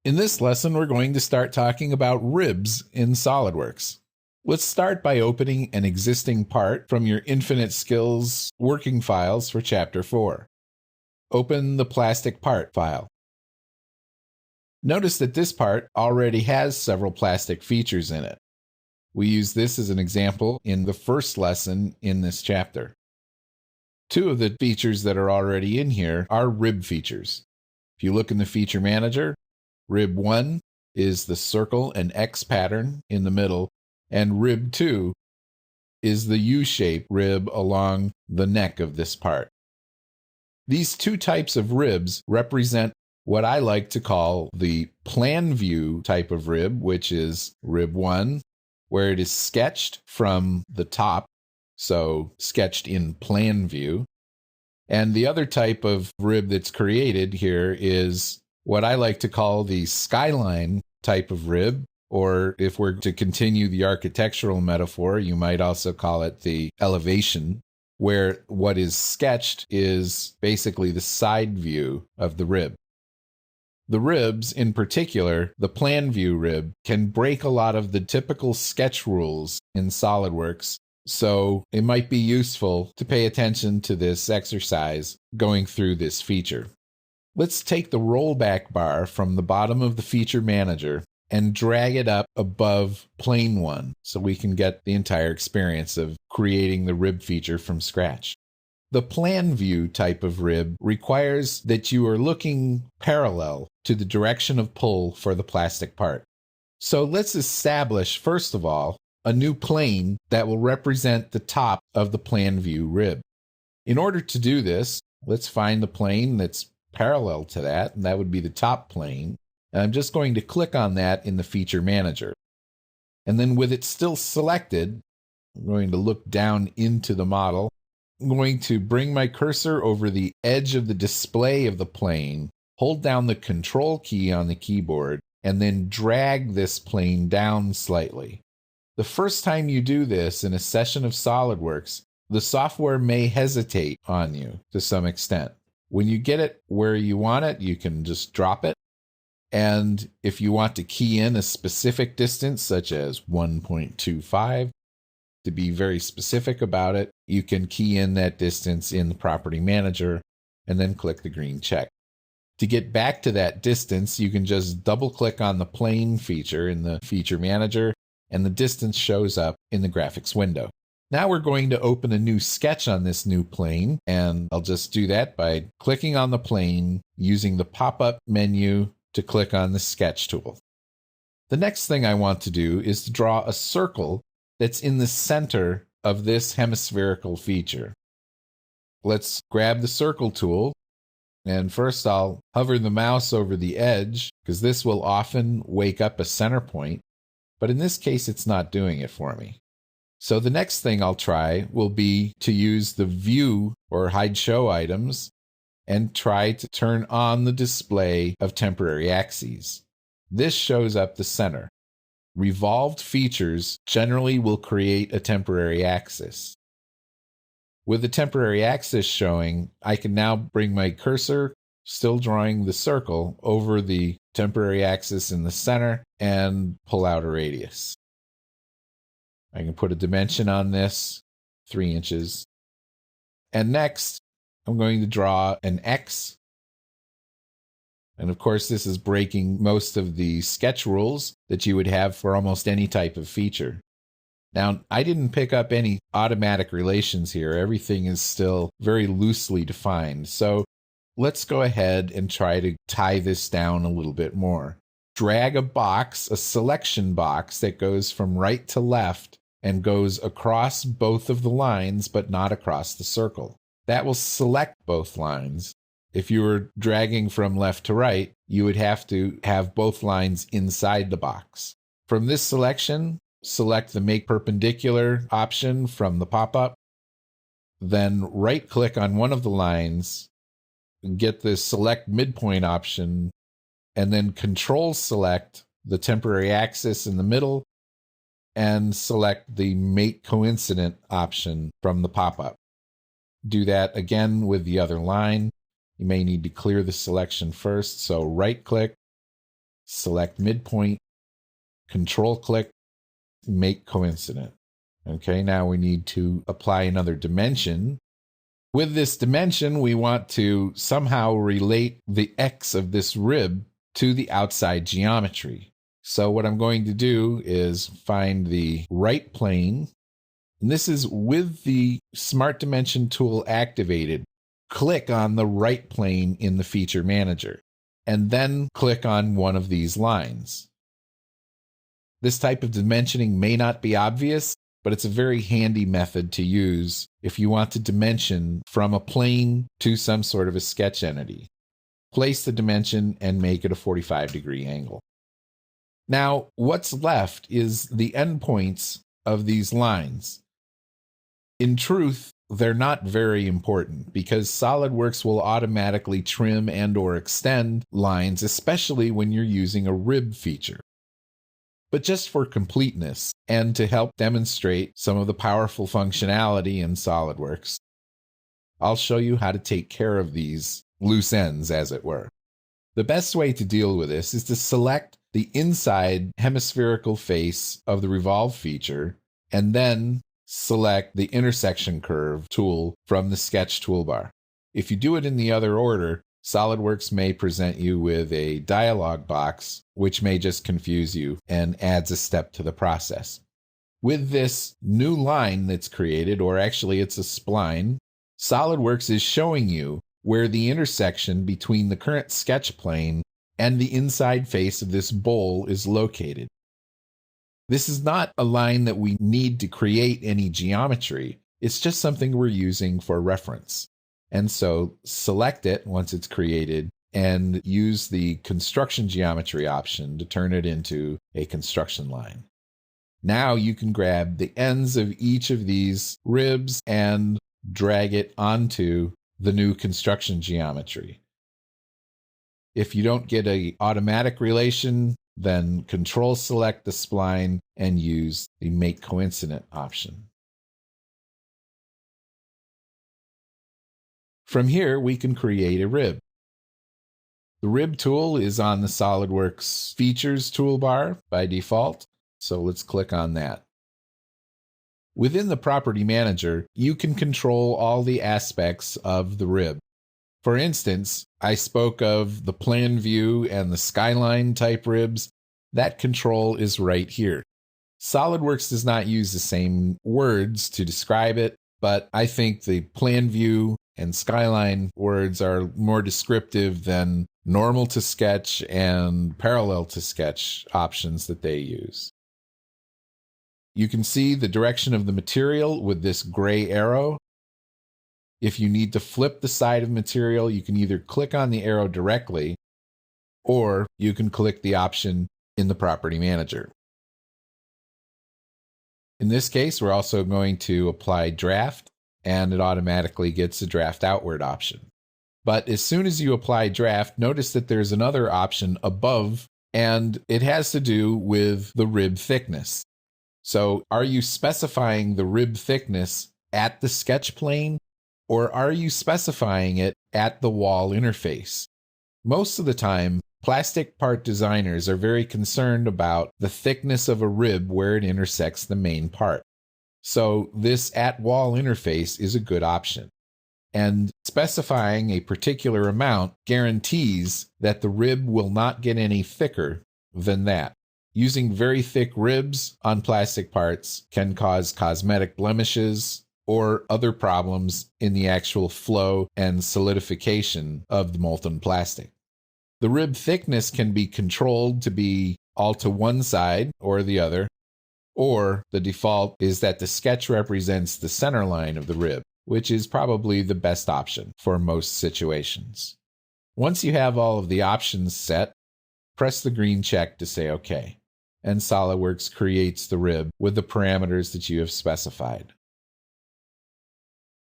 In this lesson, we're going to start talking about ribs in SOLIDWORKS. Let's start by opening an existing part from your Infinite Skills working files for Chapter 4. Open the plastic part file. Notice that this part already has several plastic features in it. We use this as an example in the first lesson in this chapter. Two of the features that are already in here are rib features. If you look in the Feature Manager, Rib 1 is the circle and X pattern in the middle, and Rib 2 is the U-shaped rib along the neck of this part. These two types of ribs represent what I like to call the plan view type of rib, which is Rib 1, where it is sketched from the top, so sketched in plan view. And the other type of rib that's created here is what I like to call the skyline type of rib, or if we're to continue the architectural metaphor, you might also call it the elevation, where what is sketched is basically the side view of the rib. The ribs, in particular, the plan view rib, can break a lot of the typical sketch rules in SOLIDWORKS, so it might be useful to pay attention to this exercise going through this feature. Let's take the rollback bar from the bottom of the Feature Manager and drag it up above Plane 1 so we can get the entire experience of creating the rib feature from scratch. The plan view type of rib requires that you are looking parallel to the direction of pull for the plastic part. So let's establish, first of all, a new plane that will represent the top of the plan view rib. In order to do this, let's find the plane that's parallel to that, and that would be the top plane. And I'm just going to click on that in the Feature Manager. And then with it still selected, I'm going to look down into the model. I'm going to bring my cursor over the edge of the display of the plane, hold down the Control key on the keyboard, and then drag this plane down slightly. The first time you do this in a session of SOLIDWORKS, the software may hesitate on you to some extent. When you get it where you want it, you can just drop it. And if you want to key in a specific distance, such as 1.25, to be very specific about it, you can key in that distance in the Property Manager and then click the green check. To get back to that distance, you can just double-click on the plane feature in the Feature Manager, and the distance shows up in the graphics window. Now we're going to open a new sketch on this new plane, and I'll just do that by clicking on the plane, using the pop-up menu to click on the Sketch tool. The next thing I want to do is to draw a circle that's in the center of this hemispherical feature. Let's grab the Circle tool, and first I'll hover the mouse over the edge, because this will often wake up a center point, but in this case it's not doing it for me. So the next thing I'll try will be to use the View or Hide Show items and try to turn on the display of temporary axes. This shows up the center. Revolved features generally will create a temporary axis. With the temporary axis showing, I can now bring my cursor, still drawing the circle, over the temporary axis in the center and pull out a radius. I can put a dimension on this, 3 inches. And next, I'm going to draw an X. And of course, this is breaking most of the sketch rules that you would have for almost any type of feature. Now, I didn't pick up any automatic relations here. Everything is still very loosely defined. So let's go ahead and try to tie this down a little bit more. Drag a box, a selection box that goes from right to left and goes across both of the lines, but not across the circle. That will select both lines. If you were dragging from left to right, you would have to have both lines inside the box. From this selection, select the Make Perpendicular option from the pop-up, then right-click on one of the lines, get the Select Midpoint option, and then Control-select the temporary axis in the middle, and select the Make Coincident option from the pop-up. Do that again with the other line. You may need to clear the selection first, so right-click, select midpoint, control click, make coincident. Okay, now we need to apply another dimension. With this dimension, we want to somehow relate the X of this rib to the outside geometry. So what I'm going to do is find the right plane. And this is with the Smart Dimension tool activated. Click on the right plane in the Feature Manager, and then click on one of these lines. This type of dimensioning may not be obvious, but it's a very handy method to use if you want to dimension from a plane to some sort of a sketch entity. Place the dimension and make it a 45-degree angle. Now, what's left is the endpoints of these lines. In truth, they're not very important because SOLIDWORKS will automatically trim and/or extend lines, especially when you're using a rib feature. But just for completeness and to help demonstrate some of the powerful functionality in SOLIDWORKS, I'll show you how to take care of these loose ends, as it were. The best way to deal with this is to select the inside hemispherical face of the revolve feature and then select the intersection curve tool from the sketch toolbar. If you do it in the other order, SOLIDWORKS may present you with a dialog box, which may just confuse you and adds a step to the process. With this new line that's created, or actually it's a spline, SOLIDWORKS is showing you where the intersection between the current sketch plane and the inside face of this bowl is located. This is not a line that we need to create any geometry. It's just something we're using for reference. And so select it once it's created and use the construction geometry option to turn it into a construction line. Now you can grab the ends of each of these ribs and drag it onto the new construction geometry. If you don't get an automatic relation, then control select the spline and use the make coincident option. From here, we can create a rib. The rib tool is on the SOLIDWORKS features toolbar by default, so let's click on that. Within the property manager, you can control all the aspects of the rib. For instance, I spoke of the plan view and the skyline type ribs. That control is right here. SOLIDWORKS does not use the same words to describe it, but I think the plan view and skyline words are more descriptive than normal to sketch and parallel to sketch options that they use. You can see the direction of the material with this gray arrow. If you need to flip the side of material, you can either click on the arrow directly, or you can click the option in the property manager. In this case, we're also going to apply draft, and it automatically gets a draft outward option. But as soon as you apply draft, notice that there's another option above, and it has to do with the rib thickness. So are you specifying the rib thickness at the sketch plane, or are you specifying it at the wall interface? Most of the time, plastic part designers are very concerned about the thickness of a rib where it intersects the main part. So this at-wall interface is a good option. And specifying a particular amount guarantees that the rib will not get any thicker than that. Using very thick ribs on plastic parts can cause cosmetic blemishes or other problems in the actual flow and solidification of the molten plastic. The rib thickness can be controlled to be all to one side or the other, or the default is that the sketch represents the center line of the rib, which is probably the best option for most situations. Once you have all of the options set, press the green check to say OK, and SOLIDWORKS creates the rib with the parameters that you have specified.